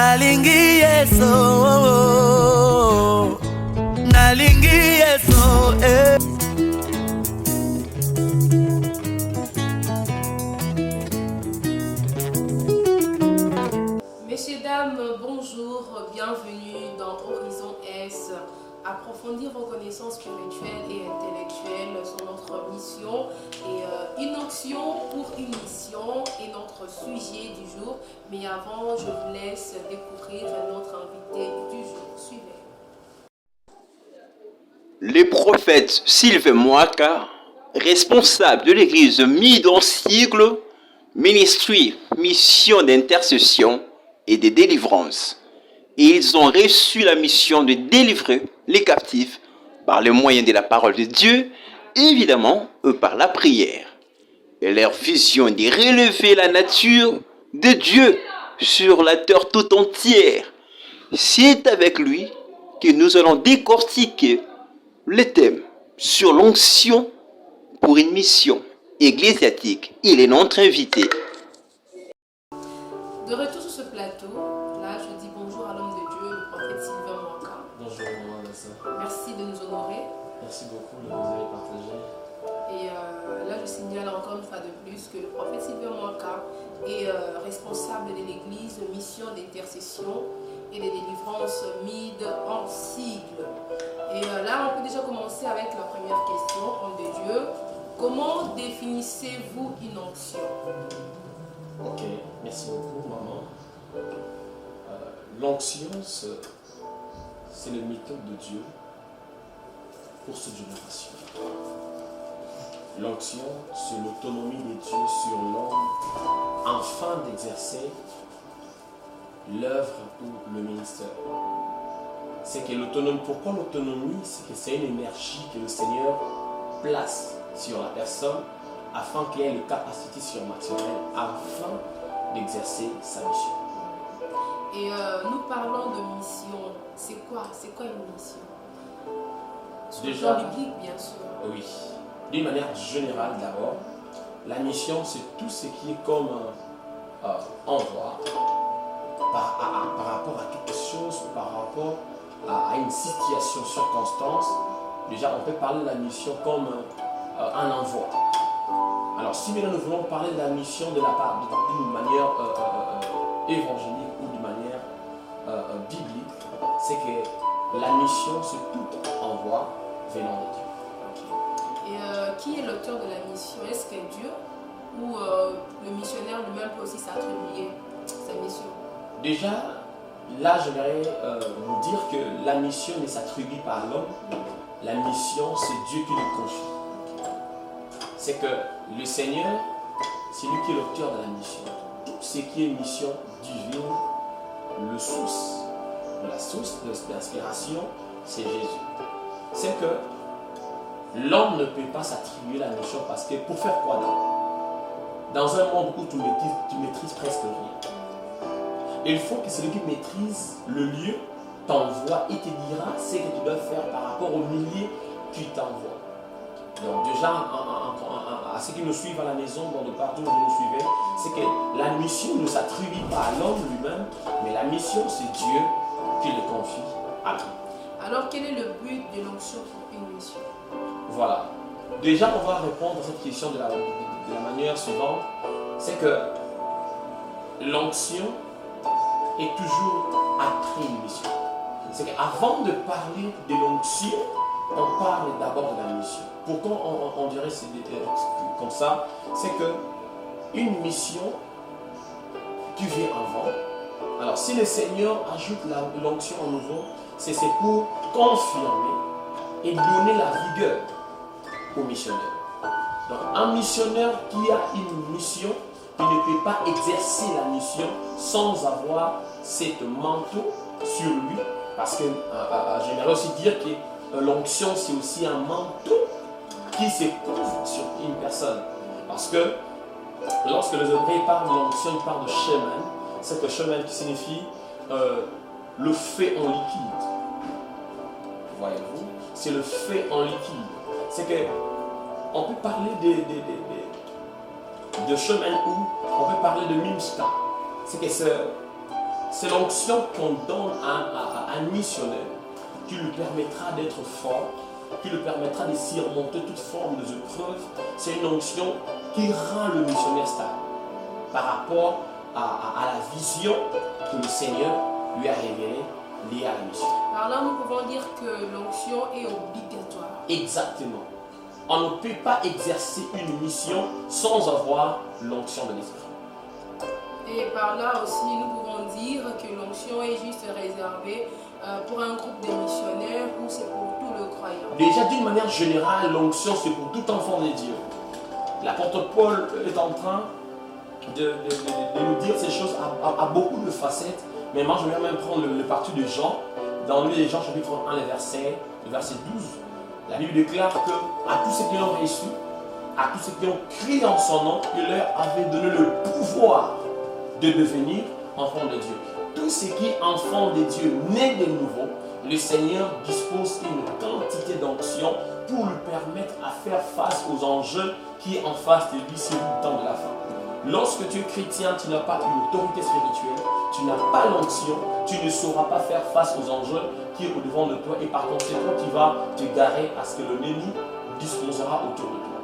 nalingi yeso, nalingi yeso, Messieurs, dames, bonjour, bienvenue dans Horizon S. Approfondir vos connaissances spirituelles et intellectuelles sont notre mission et une onction pour une mission est notre sujet du jour. Mais avant, je vous laisse découvrir notre invité du jour. Suivez. Le prophète Sylvain Mwaka, responsable de l'église Midon-Sigle, Ministry, mission d'intercession et de délivrance. Et ils ont reçu la mission de délivrer les captifs par le moyen de la parole de Dieu, évidemment par la prière. Et leur vision de relever la nature de Dieu sur la terre tout entière. C'est avec lui que nous allons décortiquer le thème sur l'onction pour une mission ecclésiastique. Il est notre invité. De retour sur ce plateau, là je dis bonjour à l'homme de Dieu, le prophète Sylvain Mwaka. Bonjour, maman Nassa. Merci de nous honorer. Merci beaucoup de nous avoir partagé. Et là je signale encore une fois de plus que le prophète Sylvain Mwaka est responsable de l'église mission d'intercession et de délivrance Midon-Sigle. Et là on peut déjà commencer avec la première question, homme de Dieu. Comment définissez-vous une onction? Ok, merci beaucoup, maman. L'onction, c'est le méthode de Dieu pour cette génération. L'onction, c'est l'autonomie de Dieu sur l'homme afin d'exercer l'œuvre ou le ministère. C'est que l'autonomie, pourquoi l'autonomie? C'est que c'est une énergie que le Seigneur place sur la personne afin qu'il ait une capacité surnaturelle afin d'exercer sa mission. Et nous parlons de mission. C'est quoi une mission? Sur le plan biblique, bien sûr. Oui. D'une manière générale d'abord, la mission c'est tout ce qui est comme envoi par rapport à quelque chose, par rapport à une situation, circonstance. Déjà on peut parler de la mission comme un envoi. Alors si maintenant nous voulons parler de la mission de la part d'une manière évangélique ou d'une manière biblique, c'est que la mission c'est tout envoi venant de Dieu. Et qui est l'auteur de la mission? Est-ce que Dieu ou le missionnaire lui-même peut aussi s'attribuer sa mission? Déjà, là j'aimerais vous dire que la mission ne s'attribue pas à l'homme. La mission c'est Dieu qui le confie. C'est que le Seigneur, c'est lui qui est l'auteur de la mission. Tout ce qui est mission divine, la source de l'inspiration, c'est Jésus. C'est que l'homme ne peut pas s'attribuer la mission parce que pour faire quoi dans un monde où tu maîtrises presque rien. Il faut que celui qui maîtrise le lieu t'envoie et te dira ce que tu dois faire par rapport au milieu qui t'envoie. Donc déjà, à ceux qui nous suivent à la maison, dans de partout où vous nous suivez, c'est que la mission ne s'attribue pas à l'homme lui-même, mais la mission c'est Dieu qui le confie à lui. Alors quel est le but de l'onction pour une mission? Voilà. Déjà, on va répondre à cette question de la manière suivante. C'est que l'onction est toujours après une mission. C'est qu'avant de parler de l'onction, on parle d'abord de la mission. Pourquoi on dirait comme ça? C'est que une mission, tu viens avant. Alors, si le Seigneur ajoute l'onction en nouveau, c'est pour confirmer et donner la vigueur au missionnaire. Donc, un missionnaire qui a une mission, il ne peut pas exercer la mission sans avoir cette manteau sur lui. Parce que j'aimerais aussi dire que l'onction, c'est aussi un manteau qui se couvre sur une personne. Parce que lorsque les Hébreux parlent de l'onction, ils parlent de shemen. C'est que shemen qui signifie le fait en liquide. Voyez-vous, c'est le fait en liquide. C'est que on peut parler de chemin ou on peut parler de mimsta. C'est que C'est l'onction qu'on donne à un missionnaire qui lui permettra d'être fort, qui lui permettra de surmonter toute forme d'épreuve. C'est une onction qui rend le missionnaire stable par rapport à la vision que le Seigneur lui a révélée liée à la mission. Par là, nous pouvons dire que l'onction est obligatoire. Exactement. On ne peut pas exercer une mission sans avoir l'onction de l'Esprit. Et par là aussi, nous pouvons dire que l'onction est juste réservée pour un groupe de missionnaires ou c'est pour tout le croyant. Déjà, d'une manière générale, l'onction, c'est pour tout enfant de Dieu. L'apôtre Paul est en train de nous dire ces choses à beaucoup de facettes. Mais moi, je vais même prendre le parti de Jean. Dans le livre de Jean, chapitre 1, le verset 12. La Bible déclare que à tous ceux qui l'ont reçu, à tous ceux qui ont crié en son nom, il leur avait donné le pouvoir de devenir enfants de Dieu. Tout ce qui est enfant de Dieu, né de nouveau, le Seigneur dispose une quantité d'onction pour lui permettre à faire face aux enjeux qui est en face de lui sur le temps de la fin. Lorsque tu es chrétien, tu n'as pas une autorité spirituelle, tu n'as pas l'onction, tu ne sauras pas faire face aux enjeux qui est au-devant de toi et par conséquent, tu vas te garer à ce que l'ennemi disposera autour de toi.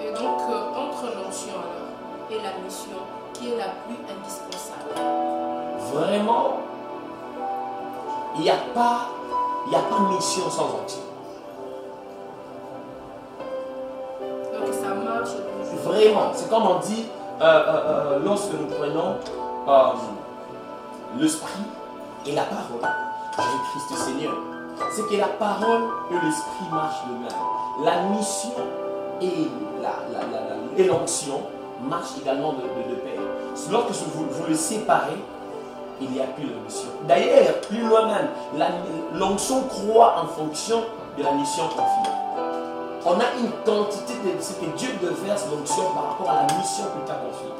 Et donc, entre l'onction alors et la mission, qui est la plus indispensable? Vraiment, il n'y a pas mission sans onction. Donc, ça marche toujours. Vraiment, c'est comme on dit lorsque nous prenons l'esprit et la parole. Jésus-Christ Seigneur. C'est que la parole et l'esprit marchent de même. La mission et l'onction marchent également de pair. Lorsque vous les séparez, il n'y a plus de mission. D'ailleurs, plus loin même, l'onction croît en fonction de la mission confiée. On a une quantité de ce que Dieu déverse l'onction par rapport à la mission que tu as confiée.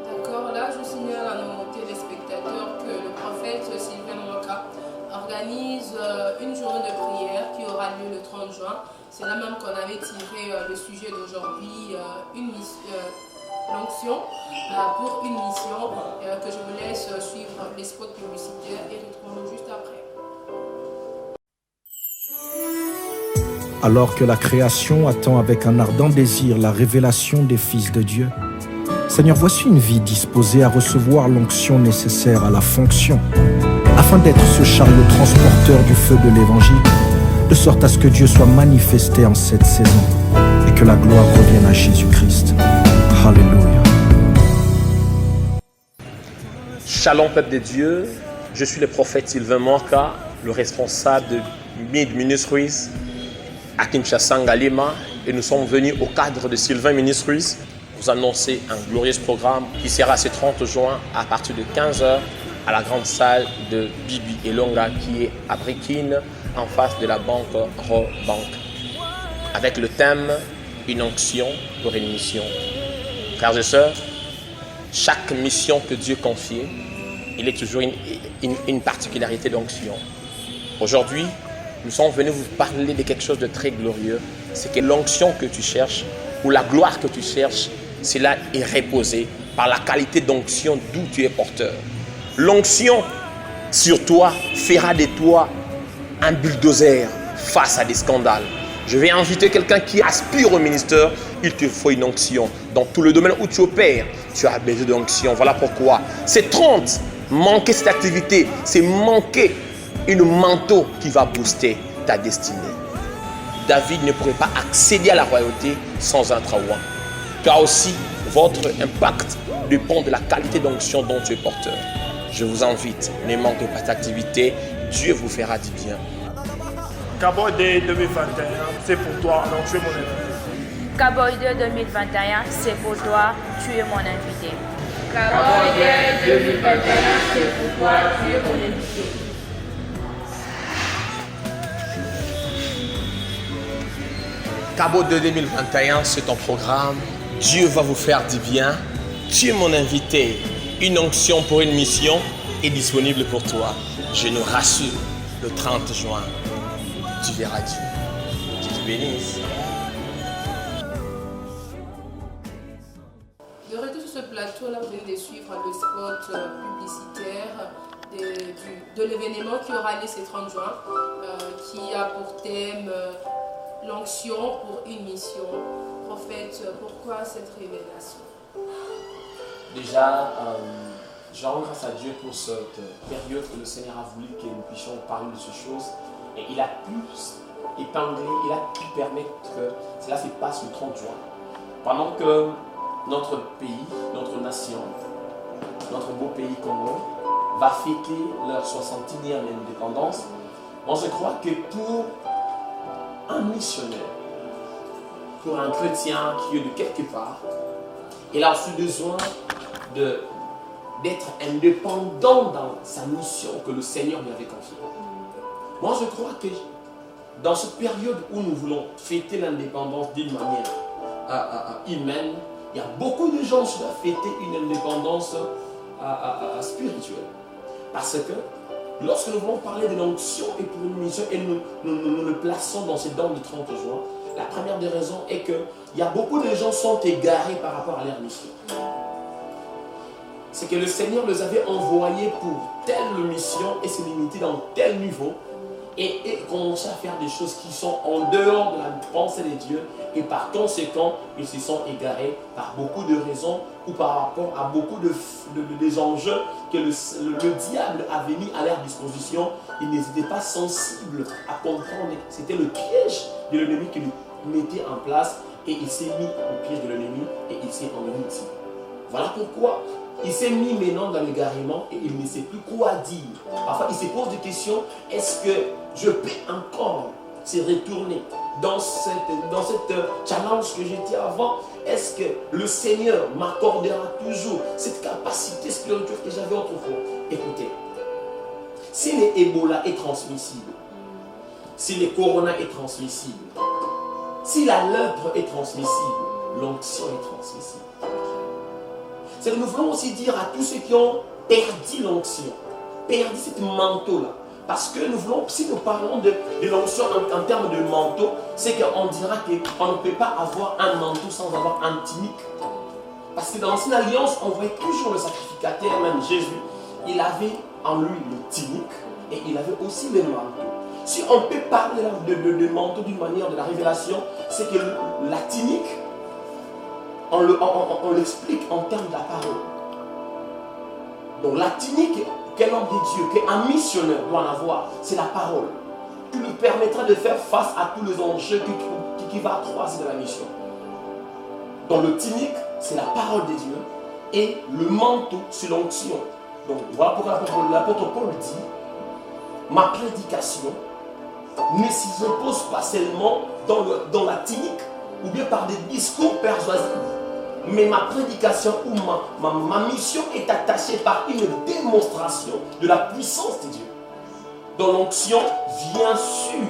D'accord, là je signale à nos téléspectateurs que le prophète Sylvain Mwaka organise une journée de prière qui aura lieu le 30 juin. C'est là même qu'on avait tiré le sujet d'aujourd'hui, l'onction pour une mission, que je vous laisse suivre les spots publicitaires et retrouvons-nous juste après. Alors que la création attend avec un ardent désir la révélation des fils de Dieu, Seigneur, voici une vie disposée à recevoir l'onction nécessaire à la fonction, afin d'être ce chariot transporteur du feu de l'Évangile, de sorte à ce que Dieu soit manifesté en cette saison et que la gloire revienne à Jésus-Christ. Alléluia. Shalom peuple de Dieu, je suis le prophète Sylvain Mwaka, le responsable de Mid Ministries à Kinshasa, Ngalema, et nous sommes venus au cadre de Sylvain Ministries vous annoncer un glorieux programme qui sera ce 30 juin à partir de 15h à la grande salle de Bibi Elonga qui est à Brikine en face de la banque Robank, avec le thème une onction pour une mission. Frères et sœurs, chaque mission que Dieu confie, il est toujours une particularité d'onction. Aujourd'hui, nous sommes venus vous parler de quelque chose de très glorieux. C'est que l'onction que tu cherches ou la gloire que tu cherches, cela est reposé par la qualité d'onction d'où tu es porteur. L'onction sur toi fera de toi un bulldozer face à des scandales. Je vais inviter quelqu'un qui aspire au ministère, il te faut une onction. Dans tout le domaine où tu opères, tu as besoin d'onction. Voilà pourquoi. C'est 30. Manquer cette activité, c'est manquer une manteau qui va booster ta destinée. David ne pourrait pas accéder à la royauté sans un traouin. Car aussi, votre impact dépend de la qualité d'onction dont tu es porteur. Je vous invite, ne manquez pas d'activité, Dieu vous fera du bien. Caboy 2021, c'est pour toi, donc tu es mon invité. Caboy 2021, c'est pour toi, tu es mon invité. Caboy 2021, c'est pour toi, tu es mon invité. Cabo de 2021, c'est ton programme. Dieu va vous faire du bien. Tu es mon invité. Une onction pour une mission est disponible pour toi. Je nous rassure, le 30 juin, tu verras Dieu. Dieu te bénisse. De retour sur ce plateau, là, vous venez de suivre le spot publicitaire de l'événement qui aura lieu ce 30 juin, qui a pour thème l'onction pour une mission. Prophète, pourquoi cette révélation? Déjà, je rends grâce à Dieu pour cette période que le Seigneur a voulu que nous puissions parler de ces choses. Et il a pu épingler, il a pu permettre que cela se passe le 30 juin. Pendant que notre pays, notre nation, notre beau pays Congo va fêter leur 61e indépendance, moi je crois que pour un missionnaire, pour un chrétien qui est de quelque part, il a aussi besoin d'être indépendant dans sa mission que le Seigneur lui avait confiée. Moi je crois que dans cette période où nous voulons fêter l'indépendance d'une manière humaine, il y a beaucoup de gens qui doivent fêter une indépendance spirituelle. Parce que lorsque nous voulons parler de l'onction et pour une mission, et nous le plaçons dans ces dents du 30 juin, la première des raisons est qu'il y a beaucoup de gens qui sont égarés par rapport à leur mission. C'est que le Seigneur les avait envoyés pour telle mission et se limiter dans tel niveau et commencer à faire des choses qui sont en dehors de la pensée de Dieu et par conséquent, ils se sont égarés par beaucoup de raisons ou par rapport à beaucoup des enjeux que le diable avait mis à leur disposition. Ils n'étaient pas sensibles à comprendre. C'était le piège de l'ennemi qui lui mettait en place et il s'est mis au piège de l'ennemi et il s'est ennemi aussi. Voilà pourquoi il s'est mis maintenant dans l'égarement et il ne sait plus quoi dire. Parfois, il se pose des questions. Est-ce que je peux encore se retourner dans cette challenge que j'étais avant? Est-ce que le Seigneur m'accordera toujours cette capacité spirituelle que j'avais autrefois? Écoutez, si l'Ebola est transmissible, si le corona est transmissible, si la lèpre est transmissible, l'onction est transmissible. C'est que nous voulons aussi dire à tous ceux qui ont perdu l'onction, perdu ce manteau-là. Parce que nous voulons, si nous parlons de l'onction en termes de manteau, c'est qu'on dira qu'on ne peut pas avoir un manteau sans avoir un tunique. Parce que dans l'ancienne alliance, on voyait toujours le sacrificateur, même Jésus, il avait en lui le tunique et il avait aussi le manteau. Si on peut parler de manteau d'une manière de la révélation, c'est que la tunique, on l'explique en termes de la parole. Donc la tunique qu'un homme de Dieu, qu'un missionnaire doit en avoir, c'est la parole. Qui lui permettra de faire face à tous les enjeux qui va croiser dans la mission. Donc le tunique, c'est la parole de Dieu. Et le manteau, c'est l'onction. Donc voilà pourquoi l'apôtre Paul dit, ma prédication ne s'y repose pas seulement dans la tunique ou bien par des discours persuasifs. Mais ma prédication ou ma mission est attachée par une démonstration de la puissance de Dieu. Donc l'onction vient sur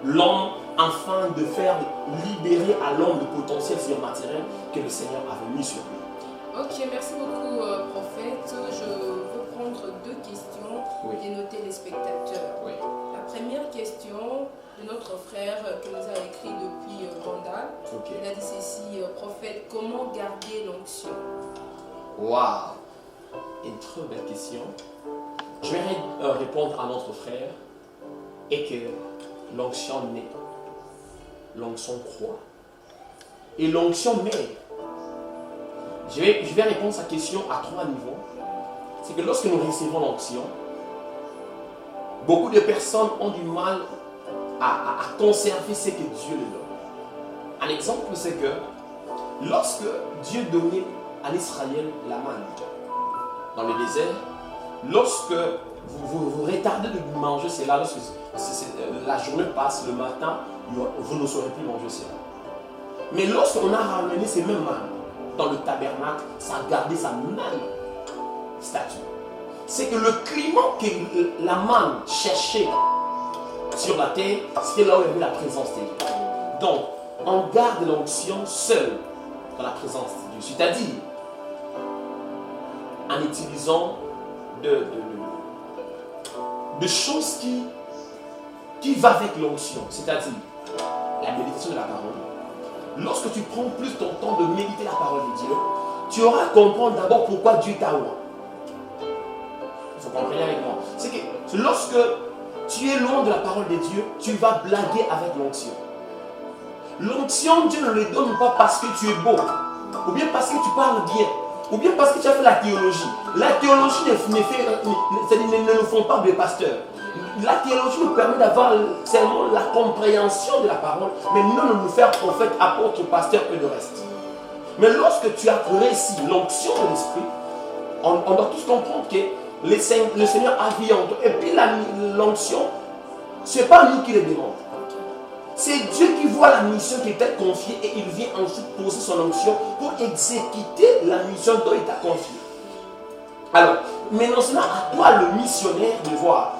l'homme afin de faire libérer à l'homme le potentiel surnaturel que le Seigneur avait mis sur lui. Ok, merci beaucoup prophète. Je veux prendre deux questions et noter les spectateurs. Oui. La première question de notre frère qui nous a écrit depuis Rwanda. Okay. Il a dit ceci, prophète, comment garder l'onction? Waouh! Une très belle question. Je vais répondre à notre frère et que l'onction naît, l'onction croît et l'onction mère. Je vais répondre à sa question à 3 niveaux. C'est que lorsque nous recevons l'onction, beaucoup de personnes ont du mal à conserver ce que Dieu leur donne. Un exemple, c'est que lorsque Dieu donnait à Israël la manne dans le désert, lorsque vous retardez de manger cela, lorsque la journée passe, le matin, vous ne saurez plus manger cela. Mais lorsqu'on a ramené ces mêmes mannes dans le tabernacle, ça a gardé sa même statut. C'est que le climat que la manne cherchait sur la terre, c'était là où il y avait la présence de Dieu. Donc, on garde l'onction seule dans la présence de Dieu. C'est-à-dire, en utilisant de choses qui vont avec l'onction. C'est-à-dire, la méditation de la parole. Lorsque tu prends plus ton temps de méditer la parole de Dieu, tu auras à comprendre d'abord pourquoi Dieu t'a oint. Vous comprenez avec moi? C'est que lorsque tu es loin de la parole de Dieu, tu vas blaguer avec l'onction. L'onction, Dieu ne le donne pas parce que tu es beau, ou bien parce que tu parles bien, ou bien parce que tu as fait la théologie. La théologie ne nous font pas des pasteurs. La théologie nous permet d'avoir seulement la compréhension de la parole, mais non de nous faire prophète, apôtre, pasteur et le reste. Mais lorsque tu as réussi l'onction de l'esprit, on doit tous comprendre que le Seigneur a vie en toi. Et puis l'onction, ce n'est pas nous qui le demandons. C'est Dieu qui voit la mission qui t'est confiée et il vient ensuite poser son onction pour exécuter la mission dont il t'a confiée. Alors, maintenant c'est à toi le missionnaire de voir.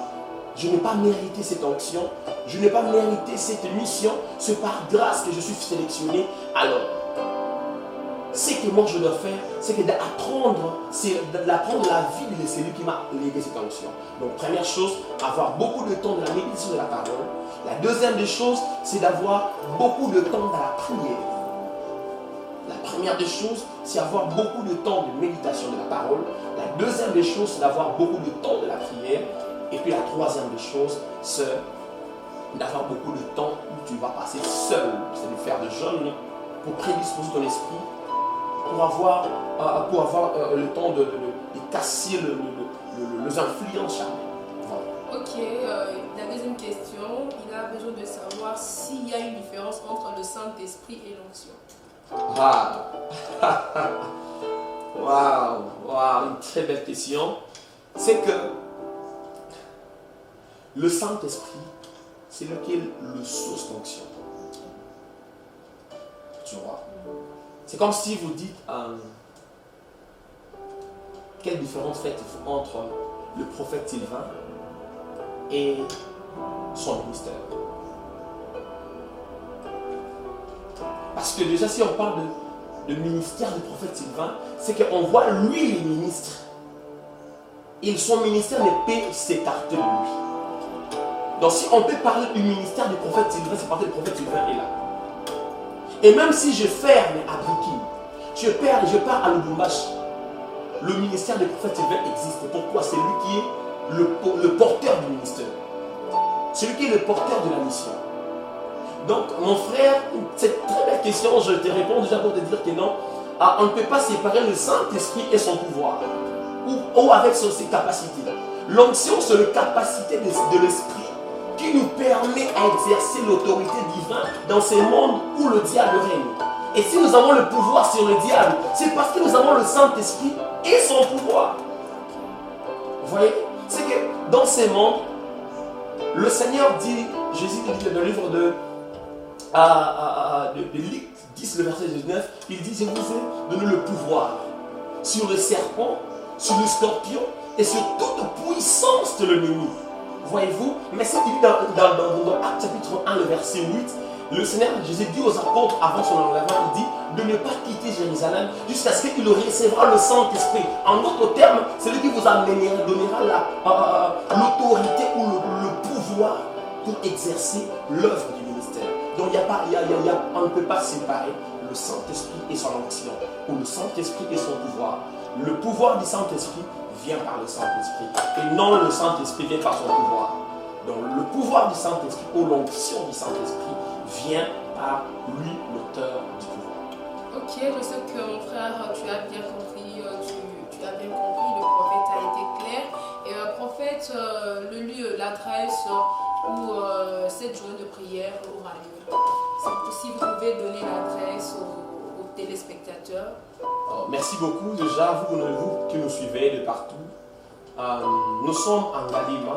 Je n'ai pas mérité cette onction, je n'ai pas mérité cette mission, c'est par grâce que je suis sélectionné. Alors, ce que moi je dois faire, c'est que d'apprendre la vie de celui qui m'a légué cette onction. Donc, première chose, avoir beaucoup de temps de la méditation de la parole. La deuxième des choses, c'est d'avoir beaucoup de temps dans la prière. La première des choses, c'est avoir beaucoup de temps de méditation de la parole. La deuxième des choses, c'est d'avoir beaucoup de temps de la prière. Et puis la troisième des choses, c'est d'avoir beaucoup de temps où tu vas passer seul. C'est de faire le jeûne pour prédisposer ton esprit, pour avoir le temps de casser les influences charnelles. Voilà. Ok, la deuxième question, il a besoin de savoir s'il y a une différence entre le Saint-Esprit et l'onction. Waouh, une très belle question. C'est que le Saint-Esprit, c'est lequel le source d'onction. Tu vois? C'est comme si vous dites quelle différence faites-vous entre le prophète Sylvain et son ministère. Parce que déjà, si on parle de ministère du prophète Sylvain, c'est qu'on voit lui les ministres. Et son ministère ne peut s'écarter de lui. Donc si on peut parler du ministère du prophète Sylvain, c'est parce que le prophète Sylvain est là. Et même si je ferme à Brooklyn, je pars à Lubumbashi, le ministère du prophète Sylvain existe. Pourquoi? C'est lui qui est le porteur du ministère. C'est lui qui est le porteur de la mission. Donc mon frère, cette très belle question, je te réponds déjà pour te dire que non, on ne peut pas séparer le Saint-Esprit et son pouvoir, ou avec ses capacités. L'onction, c'est la capacité de l'Esprit qui nous permet à exercer l'autorité divine dans ce monde où le diable règne. Et si nous avons le pouvoir sur le diable, c'est parce que nous avons le Saint-Esprit et son pouvoir. Vous voyez? C'est que dans ce monde, le Seigneur dit, Jésus dit dans le livre de Luc 10, le verset 19, il dit, je vous ai donné le pouvoir sur le serpent, sur le scorpion et sur toute puissance de l'ennemi. Voyez-vous? Mais c'est dit dans Actes chapitre 1, le verset 8, le Seigneur Jésus dit aux apôtres avant son enlèvement, il dit de ne pas quitter Jérusalem jusqu'à ce qu'il recevra le Saint-Esprit. En d'autres termes, celui qui vous donnera l'autorité ou le pouvoir pour exercer l'œuvre du ministère. Donc on ne peut pas séparer le Saint-Esprit et son onction, ou le Saint-Esprit et son pouvoir. Le pouvoir du Saint-Esprit vient par le Saint-Esprit, et non le Saint-Esprit vient par son pouvoir. Donc le pouvoir du Saint-Esprit ou l'onction du Saint-Esprit vient par lui, l'auteur du pouvoir. Ok, je sais que mon frère, tu as bien compris, tu as bien compris, le prophète a été clair. Et prophète, le lieu, l'adresse où cette journée de prière aura lieu. Si vous pouvez donner l'adresse aux téléspectateurs. Merci beaucoup déjà, vous qui nous suivez de partout. Nous sommes en Galima,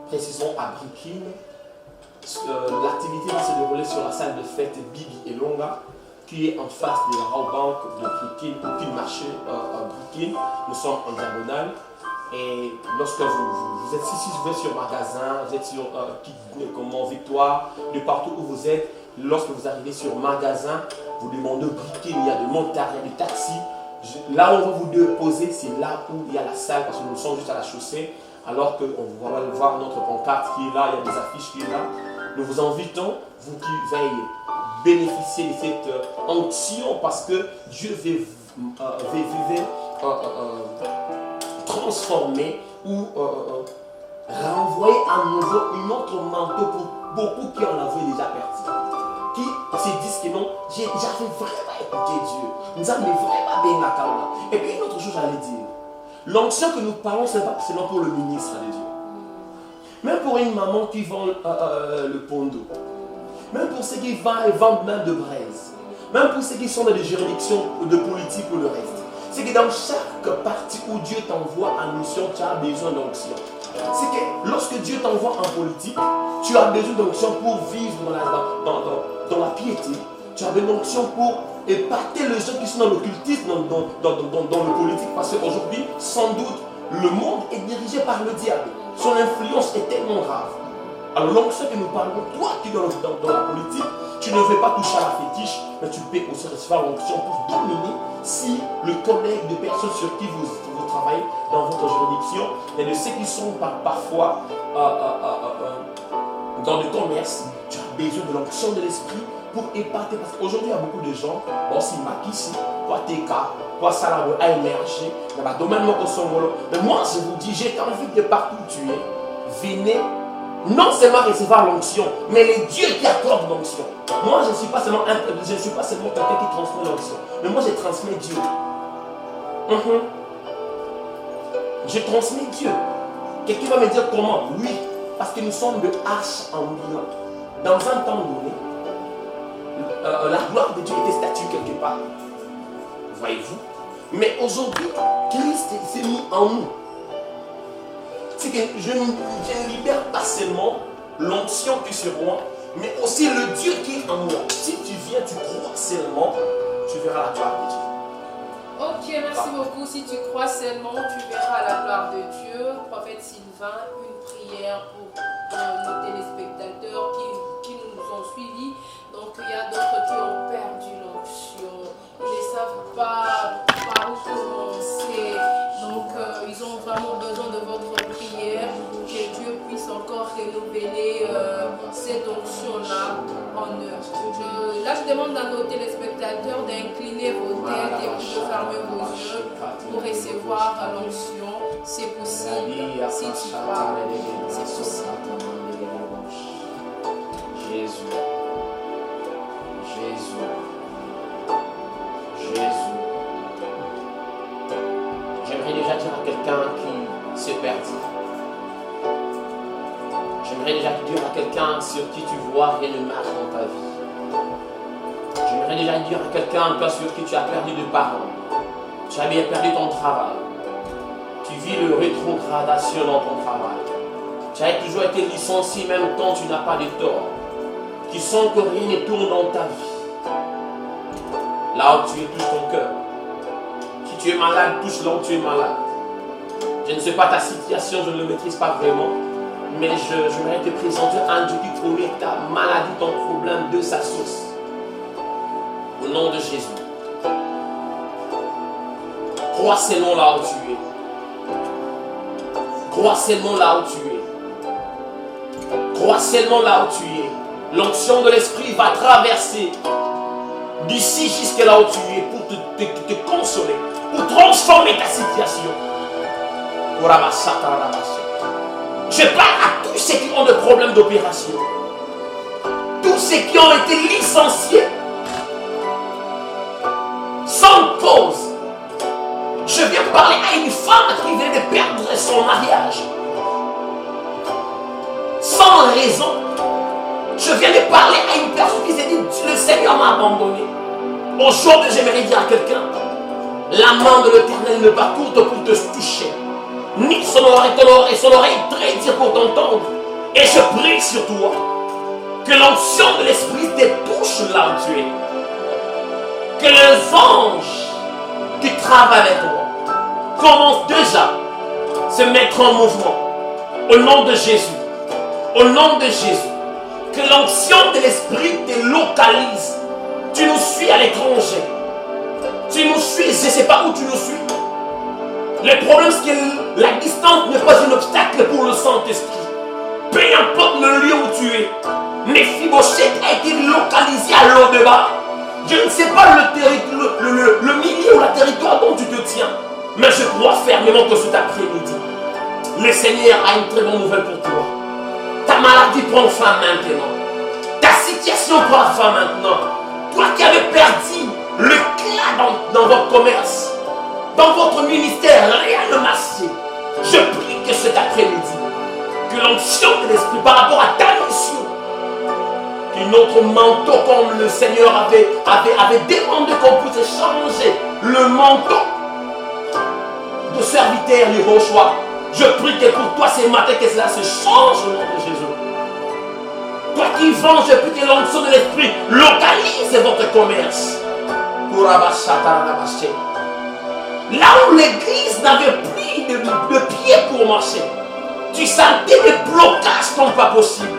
précisément à Brooklyn. L'activité va se dérouler sur la salle de fête Bibi et Longa, qui est en face de la Raw Bank de Brooklyn, aucun marché à Brooklyn. Nous sommes en diagonale. Et lorsque vous êtes ici, vous êtes sur magasin, vous êtes sur Victoire, de partout où vous êtes, lorsque vous arrivez sur magasin, vous demandez Brooklyn, il y a de montagnes, il y a des taxis. Là où on va vous déposer, c'est là où il y a la salle, parce que nous sommes juste à la chaussée. Alors qu'on va voir notre pancarte qui est là, il y a des affiches qui sont là. Nous vous invitons, vous qui veillez bénéficier de cette onction, parce que Dieu veut vivait transformer ou renvoyer à nouveau une autre manteau pour beaucoup qui en avaient déjà perdu. Qui se disent que non, j'avais vraiment écouté Dieu. Nous avons vraiment bien la calme. Et puis une autre chose, j'allais dire. L'onction que nous parlons, ce n'est pas seulement pour le ministre de Dieu. Même pour une maman qui vend le pondo. Même pour ceux qui vendent même de braise. Même pour ceux qui sont dans des juridictions de politique ou le reste. C'est que dans chaque partie où Dieu t'envoie en mission, tu as besoin d'onction. C'est que lorsque Dieu t'envoie en politique, tu as besoin d'onction pour vivre dans la piété. Tu as besoin d'onction pour épater les gens qui sont dans l'occultisme, dans le politique. Parce qu'aujourd'hui, sans doute, le monde est dirigé par le diable. Son influence est tellement grave. Alors l'onction que nous parlons, toi qui es dans la politique, tu ne veux pas toucher à la fétiche, mais tu peux aussi recevoir l'onction pour dominer si le collègue de personnes sur qui vous travaillez dans votre juridiction et de ceux qui sont parfois dans le commerce, tu as besoin de l'onction de l'esprit pour épater. Parce qu'aujourd'hui, il y a beaucoup de gens, bon, si Makissi, toi TK, toi Salabo, AMRG, il y a domaine au Songolo. Mais moi, je vous dis, j'ai envie de partout où tu es, venez non seulement recevoir l'onction, mais les dieux qui accordent l'onction. Moi, je ne suis pas seulement quelqu'un qui transmet l'onction, mais moi, je transmets Dieu. Je transmets Dieu. Quelqu'un va me dire comment? Oui, parce que nous sommes de H en bilan. Dans un temps donné, la gloire de Dieu était statue quelque part. Voyez-vous? Mais aujourd'hui, Christ s'est mis en nous. C'est que je ne libère pas seulement l'onction qui est sur moi, mais aussi le Dieu qui est en moi. Si tu viens, tu crois seulement, tu verras la gloire de Dieu. Ok, merci beaucoup. Si tu crois seulement, tu verras la gloire de Dieu. Prophète Sylvain, une prière pour nos téléspectateurs qui nous ont suivis. Donc il y a d'autres qui ont perdu l'onction. Ils ne savent pas par où commencer. Donc ils ont vraiment besoin de votre prière. Que Dieu puisse encore renouveler cette onction-là en eux. Là, je demande à nos téléspectateurs d'incliner vos têtes et de fermer vos yeux pour recevoir l'onction. C'est possible. Si tu crois, c'est possible. Jésus. J'aimerais déjà dire à quelqu'un qui s'est perdu. J'aimerais déjà dire à quelqu'un sur qui tu vois rien ne marche dans ta vie. J'aimerais déjà dire à quelqu'un sur qui tu as perdu de parents. Tu as bien perdu ton travail. Tu vis le rétrogradation dans ton travail. Tu as toujours été licencié même quand tu n'as pas de tort. Tu sens que rien ne tourne dans ta vie. Là où tu es, touche ton cœur. Si tu es malade, touche là où tu es malade. Je ne sais pas ta situation, je ne le maîtrise pas vraiment. Mais j'aimerais te présenter un Dieu qui connaît ta maladie, ton problème de sa source. Au nom de Jésus. Crois seulement là où tu es. Crois seulement là où tu es. Crois seulement là où tu es. L'onction de l'esprit va traverser d'ici jusqu'à là où tu es pour te consoler, pour transformer ta situation. Je parle à tous ceux qui ont des problèmes d'opération, tous ceux qui ont été licenciés sans cause. Je viens parler à une femme qui vient de perdre son mariage sans raison. Je viens de parler à une personne qui s'est dit le Seigneur m'a abandonné. Aujourd'hui, j'aimerais dire à quelqu'un, la main de l'Éternel n'est pas courte pour te toucher, ni son oreille très dure pour t'entendre. Et je prie sur toi que l'onction de l'Esprit te touche là où tu es. Que les anges qui travaillent avec toi commencent déjà à se mettre en mouvement. Au nom de Jésus. Au nom de Jésus. Que l'onction de l'Esprit te localise. Tu nous suis à l'étranger. Tu nous suis, je ne sais pas où tu nous suis. Le problème, c'est que la distance n'est pas un obstacle pour le Saint-Esprit. Peu importe le lieu où tu es. Mephibosheth a été localisé à l'au-delà. Je ne sais pas le milieu ou la territoire dont tu te tiens, mais je crois fermement que cet après-midi, le Seigneur a une très bonne nouvelle pour toi. Ta maladie prend fin maintenant. Ta situation prend fin maintenant. Toi qui avais perdu l'éclat dans votre commerce, dans votre ministère, rien ne marchait. Je prie que cet après-midi, que l'onction de l'Esprit par rapport à ta mission, que notre manteau comme le Seigneur avait demandé qu'on puisse changer le manteau de serviteur du Rochois. Je prie que pour toi ce matin que cela se change au nom de Jésus. Toi qui vends, je prie que l'onction de l'Esprit localise votre commerce. Là où l'église n'avait plus de pied pour marcher, tu sentais des blocages comme pas possible.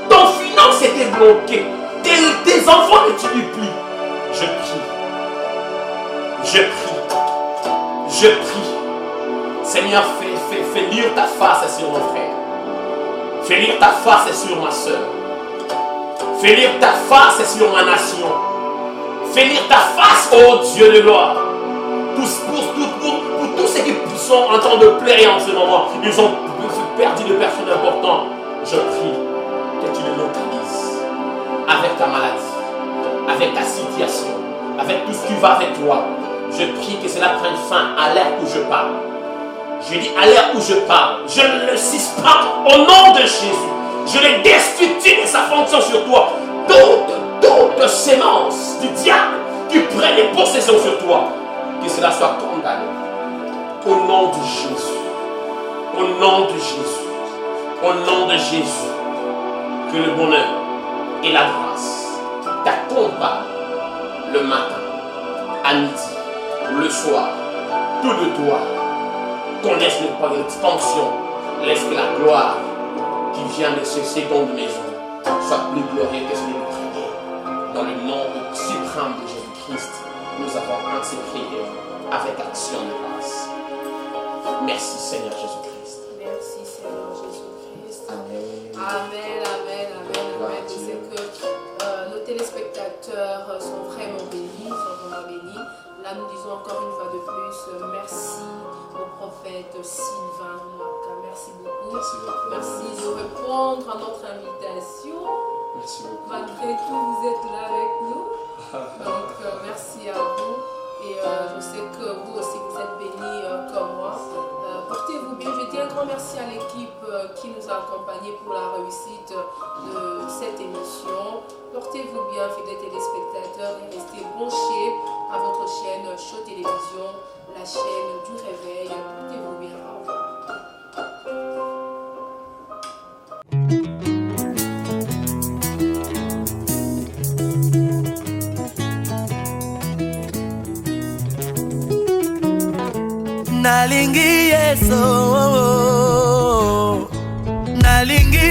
Ton finance était bloquée. Tes enfants ne t'y plus. Je prie. Je prie. Je prie. Seigneur, fais lire ta face sur mon frère. Fais lire ta face sur ma soeur. Fais lire ta face sur ma nation. Fais lire ta face, ô Dieu de gloire. Pour tous ceux qui sont en train de pleurer en ce moment, ils ont perdu de personnes importantes. Je prie que tu les localises avec ta maladie, avec ta situation, avec tout ce qui va avec toi. Je prie que cela prenne fin à l'heure où je parle. Je dis à l'heure où je parle, je ne le suspends au nom de Jésus. Je le destitue de sa fonction sur toi. D'autres sémences du diable qui prennent possession sur toi, que cela soit condamné. Au nom de Jésus. Au nom de Jésus. Au nom de Jésus. Que le bonheur et la grâce t'accompagnent le matin, à midi, le soir, tout de toi. Connaissent l'expansion. Laisse que la gloire qui vient de ces secondes maisons soit plus glorieuse que ce que nous prions. Dans le nom suprême de Jésus-Christ, nous avons ainsi prié avec action de grâce. Merci Seigneur Jésus-Christ. Merci Seigneur Jésus-Christ. Amen. Amen, amen, amen, amen. Je sais que nos téléspectateurs sont vraiment bénis, Là, nous disons encore une fois de plus, merci au prophète Sylvain Mwaka. Merci beaucoup. Merci de répondre à notre invitation. Merci beaucoup. Malgré tout, vous êtes là avec nous. Donc, merci à vous. Et je sais que vous aussi, vous êtes bénis comme moi. Portez-vous bien. Je dis un grand merci à l'équipe qui nous a accompagnés pour la réussite de cette émission. Portez-vous bien, fidèles téléspectateurs, et restez branchés à votre chaîne Show Télévision, la chaîne du réveil. Portez-vous bien. Au revoir. Nalingi Yeso, nalingi